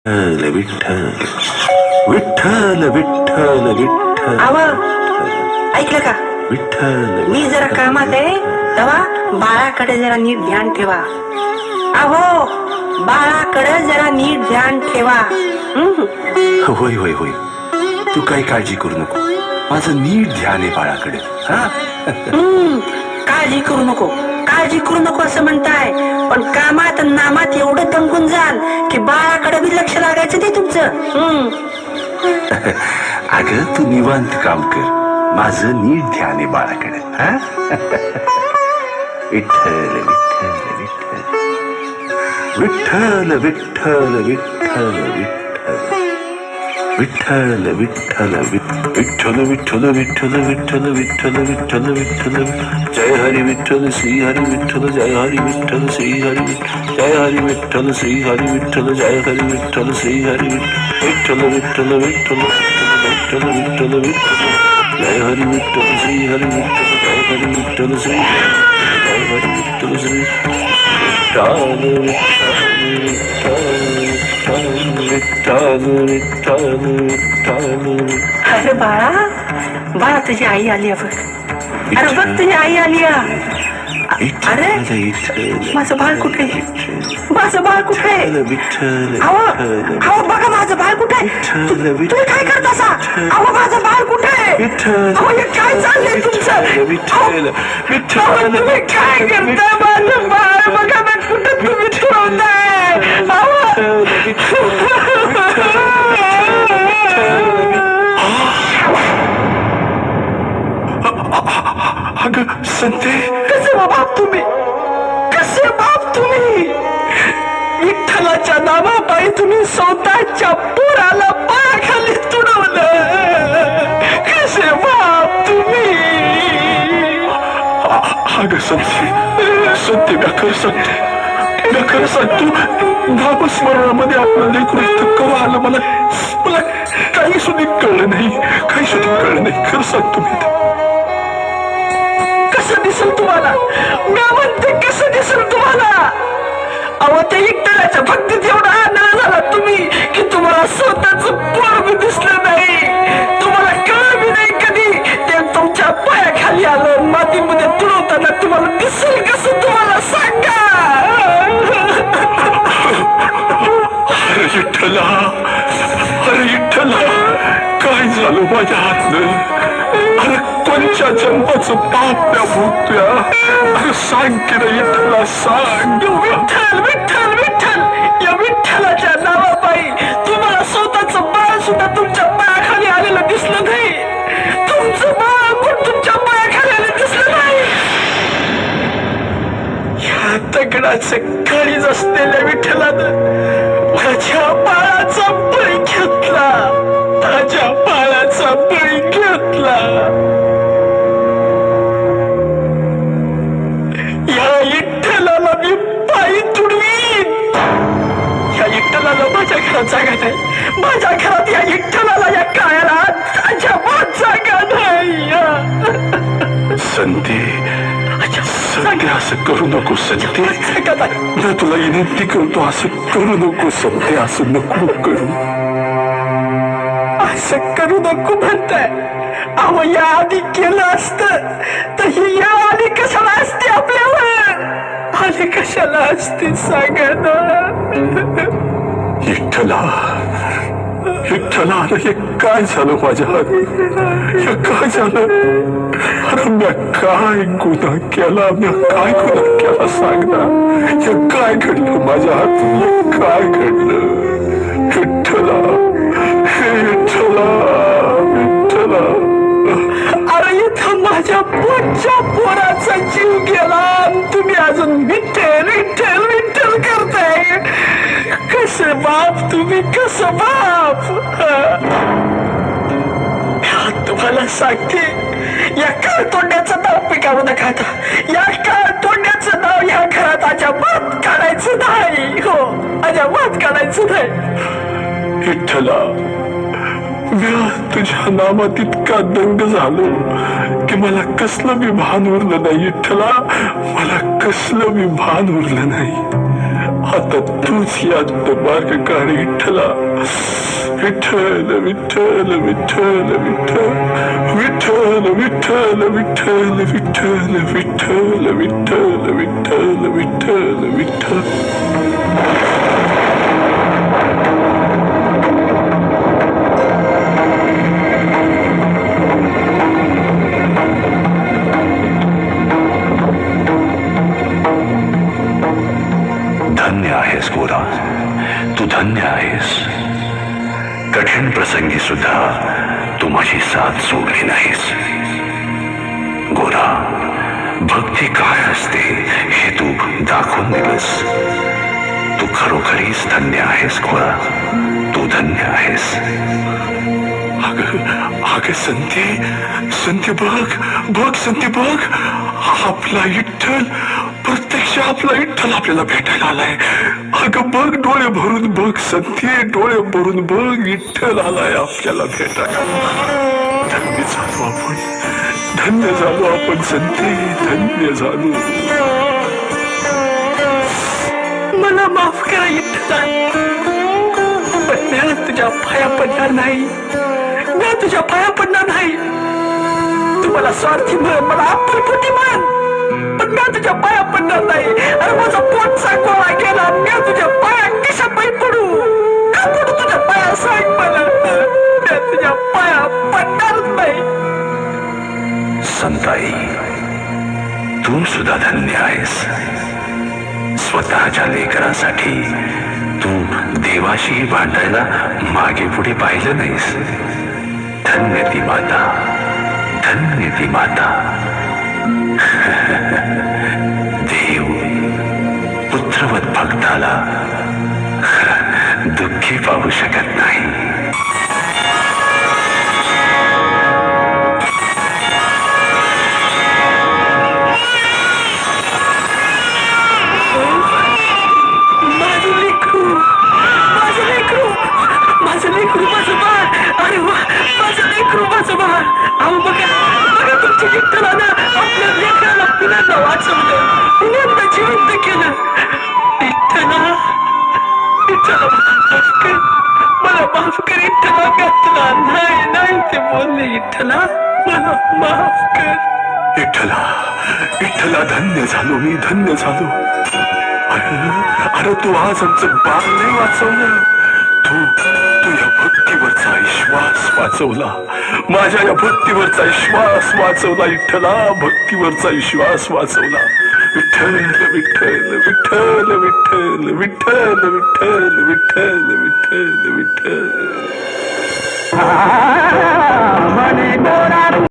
विठ्ठल विठ्ठल विठ्ठल विठ्ठल आव ऐकलं का? विठ्ठल मी जरा कामात आहे तेव्हा बाळाकडे जरा नीट ध्यान ठेवा. अहो बाळाकडे जरा नीट ध्यान ठेवा. होय होय होय, तू काही काळजी करू नको, माझं नीट ध्यान आहे बाळाकडे. हा काळजी करू नको, काळजी करू नको असं म्हणताय, पण कामात नामात एवढं दंगून जाल की बाळाकडे बी लक्ष लागायचं ते तुमचं. अगं तू निवांत काम कर, माझं नीट ध्यान आहे बाळाकडे. हा विठ्ठल विठ्ठल विठ्ठल विठ्ठल विठ्ठल विठ्ठल विठ्ठल विठ्ठल विठ्ठल विठ्ठल विठ्ठल विठ्ठल विठ्ठल विठ्ठल जय हरी विठ्ठल श्री हरी विठ्ठल जय हरी विठ्ठल श्री हरी जय हरी विठ्ठल श्री हरी विठ्ठल जय हरी विठ्ठल श्री हरी विठ्ठल विठ्ठल विठ्ठल विठ्ठल विठ्ठल विठ्ठल जय हरी विठ्ठल श्री हरी विठ्ठल जय हरी विठ्ठल श्री जय हरी विठ्ठल श्री अरे बाळा बाळा तुझी आई आली बघ. अरे बघ तुझी आई आली. अरे माझं बाळ कुठे? माझं बाळ कुठे? अहो बघा माझं बाळ कुठे? तुम्ही काय करता? अहो माझं बाळ कुठे? अहो हे काय चाललंय तुमचं? तुम्ही काय करता? माझं बाळ बघा ना कुठं तुम्ही ठेवताय. अगं संते, कसे बाप तुम्ही? कसे बाप तुम्ही? विठ्ठलाच्या नावापायी तुम्ही स्वतःच्या पोराला पायाखाली तुडवलं. कसे बाप तुम्ही? अगं संते संते खरं सांगते, खरं सांगतो, नामस्मरणामध्ये आपलं लेकरू इथं करू आलं. मला काही सुद्धा कळलं नाही, काही सुद्धा कळलं नाही. खरं सांगतो मी. कसं दिसेल तुम्हाला? मी म्हणते कसं दिसेल तुम्हाला? अहो त्या विठ्ठलाच्या भक्तीत एवढा आनंद झाला तुम्ही की तुम्हाला स्वतःच पोर बी दिसलं नाही, तुम्हाला कळ बी नाही कधी. ते तुमच्या पायाखाली आलं मातीमध्ये तुडवताना तुम्हाला दिसेल कसं? तुम्हाला सांगा. अरे विठ्ठला, अरे विठ्ठला, काय झालं माझ्या हातनं? अरे कोणच्या जन्माचं पाप त्या भोगतोय? अरे सांग की रे विठ्ठला, सांग. विठ्ठल विठ्ठल विठ्ठल या विठ्ठलाच्या नावापायी तुम्हाला स्वतःचं बाळ सुद्धा तुमच्या पायाखाली आलेलं दिसलं नाही. तुमचं बाळ पण तुमच्या पायाखाली आलेलं दिसलं नाही. या दगडाचं काळीज असलेल्या विठ्ठलानं माझ्या बाळाचा बळी घेतला. माझ्या बाळाचा बळी घेतला. या विठ्ठलाला मी पायी तुडवीन. या विठ्ठलाला माझ्या घरात जागा नाही. माझ्या घरात या विठ्ठलाला, या काळ्याला अजिबात जागा नाही. संते संते असं करू नको संते. मी तुला विनंती करतो, असं करू नको संते, असं नको करू. असं करू नको म्हणताय? अहो या आधी केलं असतं तर ही या आधी कशाला असते आपल्यावर? आधी कशाला असते सांगा ना. विठ्ठला विठ्ठला, अरे हे काय झालं माझ्या हात? हे काय झालं? अरे मी काय गुन्हा केला? मी काय गुन्हा केला सांग ना. हे काय घडलं माझ्या हात? काय घडलं? विठ्ठला, हे विठ्ठला, विठ्ठला. अरे इथं माझ्या पोटच्या पोराचा जीव गेला, तुम्ही अजून विठ्ठल विठ्ठल विठ्ठल करताय. कसं बाप तुम्ही? कसं बाप? तुम्हाला सांगते, या काळ तोंड्याचं नाव पिकावू नका. या काळ तोंड्याचं नाव या घरात अजिबात काढायचं नाही. हो अजिबात काढायचं नाही. विठ्ठला, मी तुझ्या नामात इतका दंग झालो की मला कसलं बी भान उरलं नाही. विठ्ठला, मला कसलं बी भान उरलं नाही. आता तूच यात मार्ग काढ विठ्ठला. विठ्ठल विठ्ठल विठ्ठल विठ्ठल विठ्ठल विठ्ठल विठ्ठल विठ्ठल विठ्ठल विठ्ठल विठ्ठल विठ्ठल. धन्य आहेस गोरा, तू धन्य आहेस. कठीण प्रसंगी सुद्धा तू माझी साथ सोडली नाहीस. गोरा, भक्ती काय असते हे तू दाखवून दिलंस. तू खरोखरीच धन्य आहेस गोरा, तू धन्य आहेस. अग संते बघ संते बघ, आपला विठ्ठल, प्रत्यक्ष आपला विठ्ठल आपल्याला भेटायला आलाय. अगं बघ, डोळे भरून बघ संते, डोळे भरून बघ, विठ्ठल आलाय आपल्याला भेटायला. धन्य झालो आपण, धन्य झालो आपण संते, धन्य झालो. मला माफ करा विठ्ठला, पण मी तुझ्या पाया पडणार नाही. मी तुझ्या पाया पडणार नाही. तुम्हाला स्वार्थी म्हण, मला अप्पलपोटी म्हण, पण मी तुझ्या पाया पडणार नाही. अरे माझा पोट साकवाला गेला, मी तुझ्या पाया कशा पायी पडू? का पडू तुझ्या पाया? सांग मला. मी तुझ्या पाया पडणार नाही. संताई, तू सुद्धा धन्य आहेस. स्वतःच्या लेकरासाठी तू देवाशीही भांडायला मागे पुढे पाहिलं नाहीस. धन्य ती माता, धन्य ती माता. देव पुत्रवत भक्ताला दुःखी पाहू शकत नाही. माझं लेकरू, माझं बाळ. अरे वा, माझं लेकरू, माझं बाळ. अहो बघा तुमच्या विठ्ठलानं आपल्या लेकराला पुन्हा वाचवलं, पुन्हा जिवंत केलं. विठ्ठला माफ कर, मला माफ कर विठ्ठला. विठ्ठला नाही ते बोलले. विठ्ठला मला माफ कर. विठ्ठला धन्य झालो मी, धन्य झालो. अरे तू आज आमचं बाळ नाही वाचवलं, तू या भक्तीवरचा विश्वास वाचवला. माझ्या या भक्तीवरचा विश्वास वाचवला विठ्ठला, भक्तीवरचा विश्वास वाचवला. विठ्ठल विठ्ठल विठ्ठल विठ्ठल विठ्ठल विठ्ठल विठ्ठल विठ्ठल विठ्ठल.